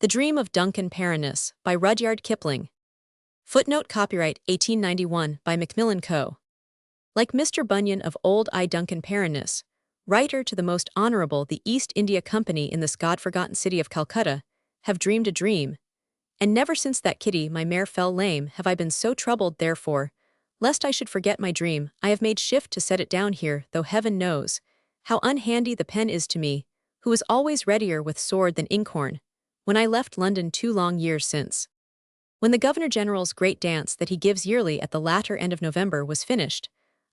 The Dream of Duncan Parrenness by Rudyard Kipling. Footnote copyright 1891 by Macmillan Co. Like Mr. Bunyan of old Duncan Parrenness, writer to the most honorable the East India Company in this God-forgotten city of Calcutta, have dreamed a dream, and never since that kitty my mare fell lame have I been so troubled therefore, lest I should forget my dream, I have made shift to set it down here, though heaven knows how unhandy the pen is to me, who is always readier with sword than inkhorn, when I left London 2 long years since. When the Governor-General's great dance that he gives yearly at the latter end of November was finished,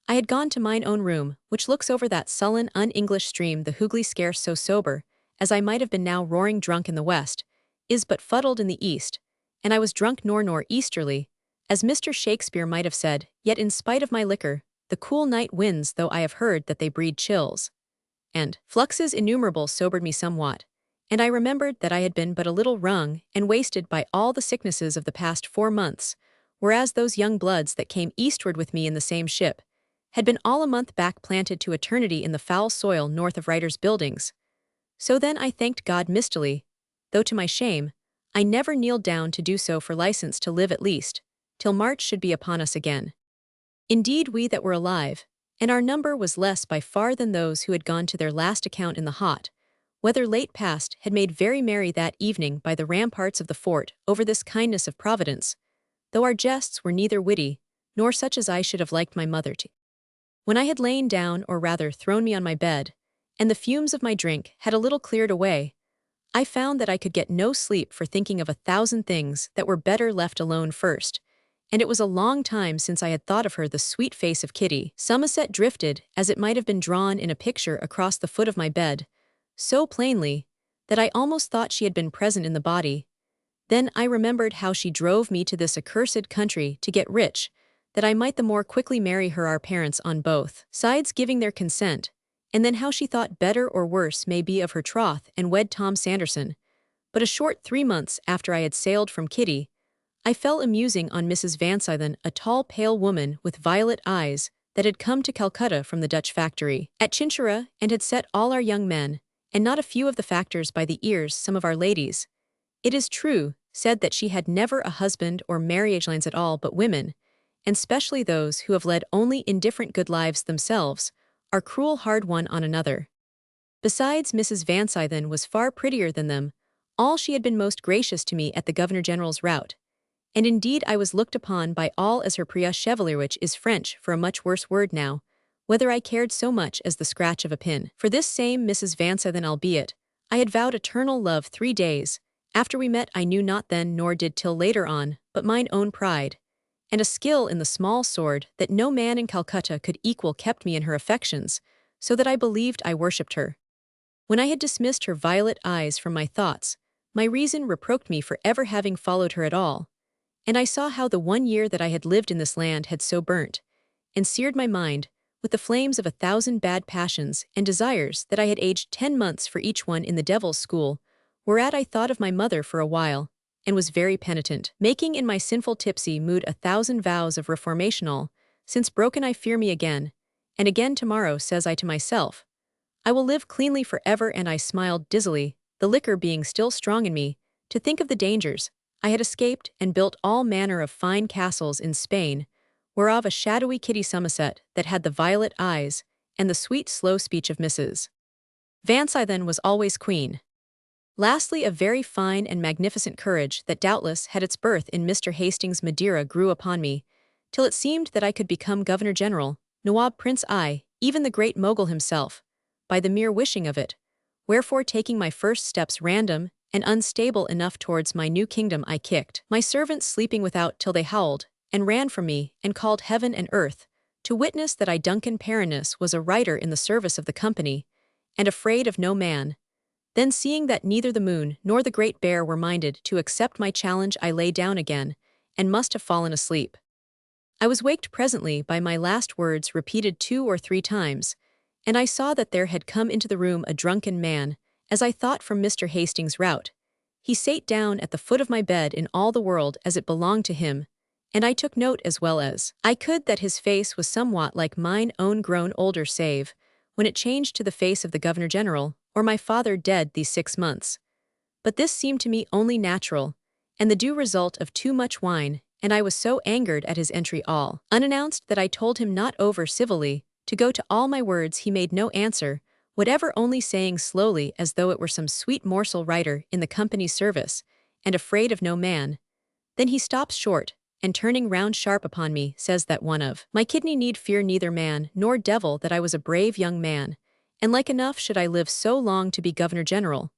I had gone to mine own room, which looks over that sullen, un-English stream the Hooghly scarce so sober, as I might have been now roaring drunk in the west, is but fuddled in the east, and I was drunk nor easterly, as Mr. Shakespeare might have said, yet in spite of my liquor, the cool night winds though I have heard that they breed chills. And fluxes innumerable sobered me somewhat, and I remembered that I had been but a little wrung and wasted by all the sicknesses of the past 4 months, whereas those young bloods that came eastward with me in the same ship had been all a month back planted to eternity in the foul soil north of Writers' Buildings. So then I thanked God mistily, though to my shame, I never kneeled down to do so for license to live at least, till March should be upon us again. Indeed we that were alive, and our number was less by far than those who had gone to their last account in the hot, whether late past, had made very merry that evening by the ramparts of the fort over this kindness of Providence, though our jests were neither witty, nor such as I should have liked my mother to. When I had lain down, or rather thrown me on my bed, and the fumes of my drink had a little cleared away, I found that I could get no sleep for thinking of 1,000 things that were better left alone first, and it was a long time since I had thought of her. The sweet face of Kitty Somerset drifted, as it might have been drawn in a picture across the foot of my bed, so plainly, that I almost thought she had been present in the body. Then I remembered how she drove me to this accursed country to get rich, that I might the more quickly marry her, our parents on both sides giving their consent, and then how she thought better or worse may be of her troth and wed Tom Sanderson. But a short 3 months after I had sailed from Kitty, I fell amusing on Mrs. Vansithen, a tall pale woman with violet eyes that had come to Calcutta from the Dutch factory at Chinchilla and had set all our young men, and not a few of the factors by the ears. Some of our ladies, it is true, said that she had never a husband or marriage lines at all, but women, and specially those who have led only indifferent good lives themselves, are cruel hard one on another. Besides, Mrs. Vansithen was far prettier than them all. She had been most gracious to me at the Governor-General's rout, and indeed I was looked upon by all as her priya chevalier, which is French for a much worse word now, whether I cared so much as the scratch of a pin. For this same Mrs. Vansithen, albeit I had vowed eternal love 3 days after we met, I knew not then nor did till later on, but mine own pride, and a skill in the small sword that no man in Calcutta could equal kept me in her affections, so that I believed I worshipped her. When I had dismissed her violet eyes from my thoughts, my reason reproached me for ever having followed her at all, and I saw how the 1 year that I had lived in this land had so burnt and seared my mind with the flames of 1,000 bad passions and desires that I had aged 10 months for each one in the devil's school, whereat I thought of my mother for a while, and was very penitent, making in my sinful tipsy mood 1,000 vows of reformation. All since broken I fear me again, and again tomorrow, says I to myself, I will live cleanly forever, and I smiled dizzily, the liquor being still strong in me, to think of the dangers I had escaped, and built all manner of fine castles in Spain, whereof a shadowy Kitty Somerset that had the violet eyes and the sweet slow speech of Mrs. Vansithen was always queen. Lastly, a very fine and magnificent courage that doubtless had its birth in Mr. Hastings' Madeira grew upon me, till it seemed that I could become Governor-General, Nawab Prince I, even the great Mogul himself, by the mere wishing of it, wherefore taking my first steps random and unstable enough towards my new kingdom, I kicked my servants sleeping without till they howled, and ran from me, and called heaven and earth, to witness that I Duncan Parrenness was a writer in the service of the company, and afraid of no man. Then seeing that neither the moon nor the great bear were minded to accept my challenge, I lay down again, and must have fallen asleep. I was waked presently by my last words repeated 2 or 3 times, and I saw that there had come into the room a drunken man, as I thought from Mr. Hastings' rout. He sate down at the foot of my bed in all the world as it belonged to him, and I took note as well as I could that his face was somewhat like mine own grown older, save when it changed to the face of the Governor-General, or my father dead these 6 months. But this seemed to me only natural, and the due result of too much wine, and I was so angered at his entry all unannounced that I told him not over civilly to go to all my words. He made no answer, whatever, only saying slowly as though it were some sweet morsel writer in the company's service, and afraid of no man. Then he stops short, and turning round sharp upon me, says that one of my kidney need fear neither man nor devil, that I was a brave young man, and like enough should I live so long to be Governor-General.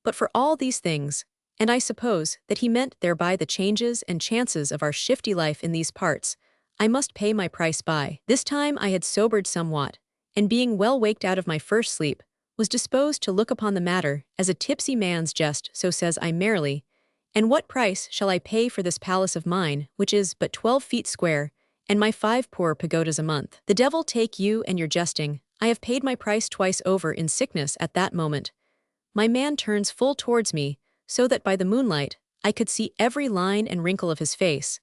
But for all these things, and I suppose that he meant thereby the changes and chances of our shifty life in these parts, I must pay my price by. This time I had sobered somewhat, and being well waked out of my first sleep, was disposed to look upon the matter as a tipsy man's jest. So says I merrily, and what price shall I pay for this palace of mine, which is but 12 feet square, and my 5 poor pagodas a month? The devil take you and your jesting. I have paid my price twice over in sickness. At that moment my man turns full towards me, so that by the moonlight I could see every line and wrinkle of his face.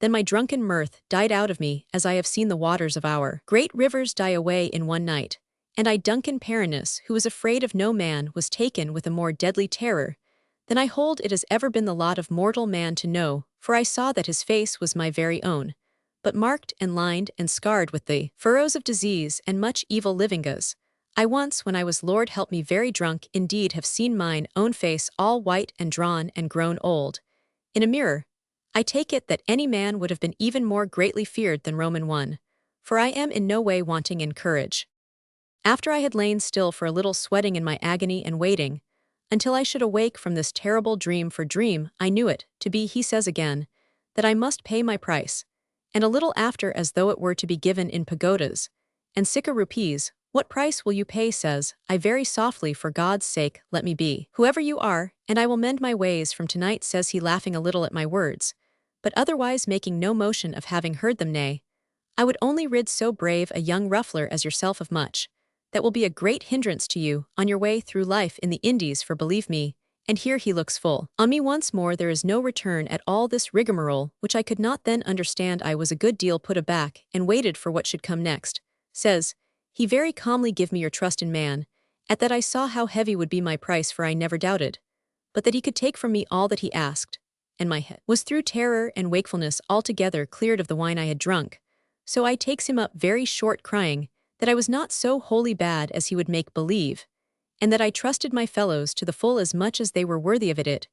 Then my drunken mirth died out of me, as I have seen the waters of our great rivers die away in one night, and I, Duncan Parrenness, who was afraid of no man, was taken with a more deadly terror than I hold it has ever been the lot of mortal man to know, for I saw that his face was my very own, but marked and lined and scarred with the furrows of disease and much evil livingas. I once, when I was, Lord help me, very drunk indeed, have seen mine own face all white and drawn and grown old in a mirror. I take it that any man would have been even more greatly feared than Roman one, for I am in no way wanting in courage. After I had lain still for a little, sweating in my agony and waiting, until I should awake from this terrible dream, for dream I knew it to be, he says again, that I must pay my price, and a little after, as though it were to be given in pagodas and sicca rupees. What price will you pay? Says I very softly. For God's sake, let me be whoever you are, and I will mend my ways from tonight, says he, laughing a little at my words, but otherwise making no motion of having heard them. Nay, I would only rid so brave a young ruffler as yourself of much that will be a great hindrance to you on your way through life in the Indies, for believe me, and here he looks full on me once more, there is no return at all this rigmarole, which I could not then understand. I was a good deal put aback, and waited for what should come next. Says he very calmly, give me your trust in man. At that I saw how heavy would be my price, for I never doubted but that he could take from me all that he asked, and my head was through terror and wakefulness altogether cleared of the wine I had drunk. So I takes him up very short, crying that I was not so wholly bad as he would make believe, and that I trusted my fellows to the full as much as they were worthy of it. It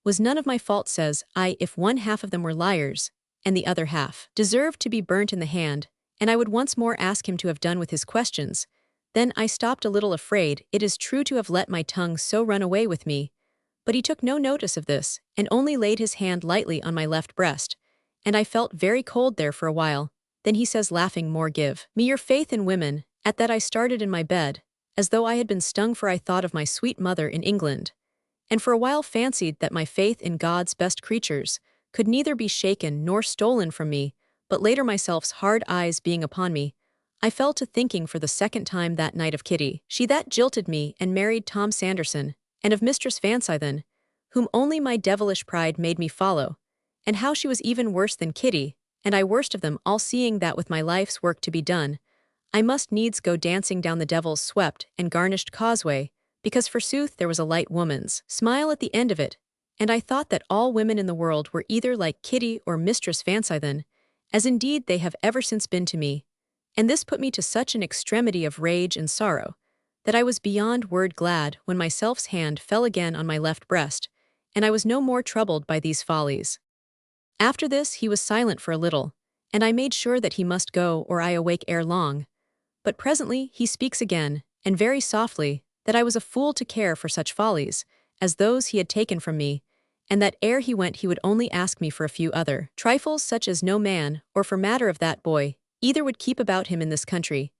was none of my fault, says I, if one half of them were liars, and the other half deserved to be burnt in the hand. And I would once more ask him to have done with his questions. Then I stopped a little, afraid, it is true, to have let my tongue so run away with me. But he took no notice of this, and only laid his hand lightly on my left breast, and I felt very cold there for a while. Then he says, laughing more, give me your faith in women. At that I started in my bed, as though I had been stung, for I thought of my sweet mother in England, and for a while fancied that my faith in God's best creatures could neither be shaken nor stolen from me. But later, myself's hard eyes being upon me, I fell to thinking for the second time that night of Kitty, she that jilted me and married Tom Sanderson, and of Mistress Vansithen, whom only my devilish pride made me follow, and how she was even worse than Kitty, and I worst of them all, seeing that with my life's work to be done, I must needs go dancing down the devil's swept and garnished causeway, because forsooth there was a light woman's smile at the end of it, and I thought that all women in the world were either like Kitty or Mistress Vansithen, as indeed they have ever since been to me, and this put me to such an extremity of rage and sorrow, that I was beyond word glad when myself's hand fell again on my left breast, and I was no more troubled by these follies. After this he was silent for a little, and I made sure that he must go or I awake ere long. But presently he speaks again, and very softly, that I was a fool to care for such follies as those he had taken from me, and that ere he went he would only ask me for a few other trifles, such as no man, or for matter of that boy, either would keep about him in this country.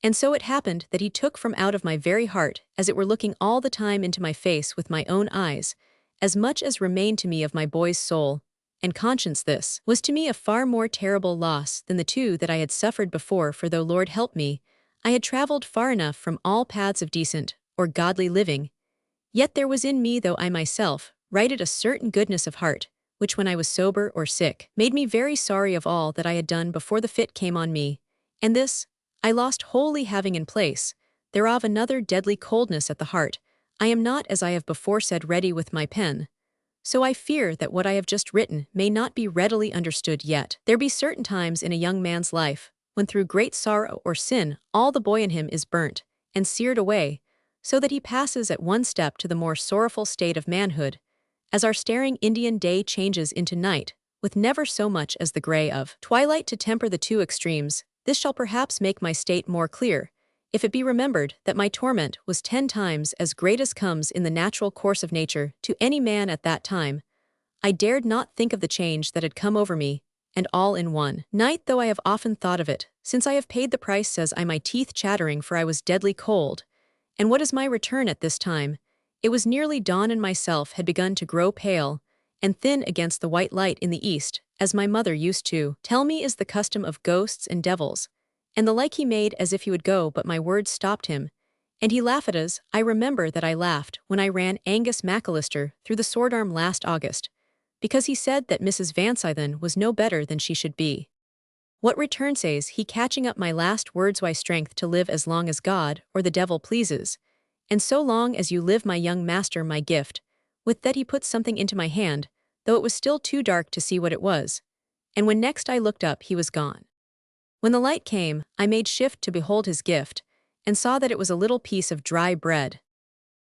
And so it happened that he took from out of my very heart, as it were looking all the time into my face with my own eyes, as much as remained to me of my boy's soul and conscience. This was to me a far more terrible loss than the two that I had suffered before, for though, Lord help me, I had travelled far enough from all paths of decent or godly living, yet there was in me, though I myself righted, a certain goodness of heart, which when I was sober or sick, made me very sorry of all that I had done before the fit came on me, and this I lost wholly, having in place thereof another deadly coldness at the heart. I am not, as I have before said, ready with my pen, so I fear that what I have just written may not be readily understood yet. There be certain times in a young man's life, when through great sorrow or sin all the boy in him is burnt and seared away, so that he passes at one step to the more sorrowful state of manhood, as our staring Indian day changes into night, with never so much as the gray of twilight to temper the two extremes. This shall perhaps make my state more clear, if it be remembered that my torment was 10 times as great as comes in the natural course of nature to any man at that time. I dared not think of the change that had come over me, and all in one night, though I have often thought of it, since I have paid the price, says I, my teeth chattering, for I was deadly cold. And what is my return at this time? It was nearly dawn, and myself had begun to grow pale and thin against the white light in the east, as my mother used to tell me is the custom of ghosts and devils, and the like. He made as if he would go, but my words stopped him, and he laughed as I remember that I laughed when I ran Angus McAllister through the sword arm last August, because he said that Mrs. Vansithen was no better than she should be. What return, says he, catching up my last words, why strength to live as long as God or the devil pleases, and so long as you live, my young master, my gift. With that he put something into my hand, though it was still too dark to see what it was, and when next I looked up he was gone. When the light came, I made shift to behold his gift, and saw that it was a little piece of dry bread,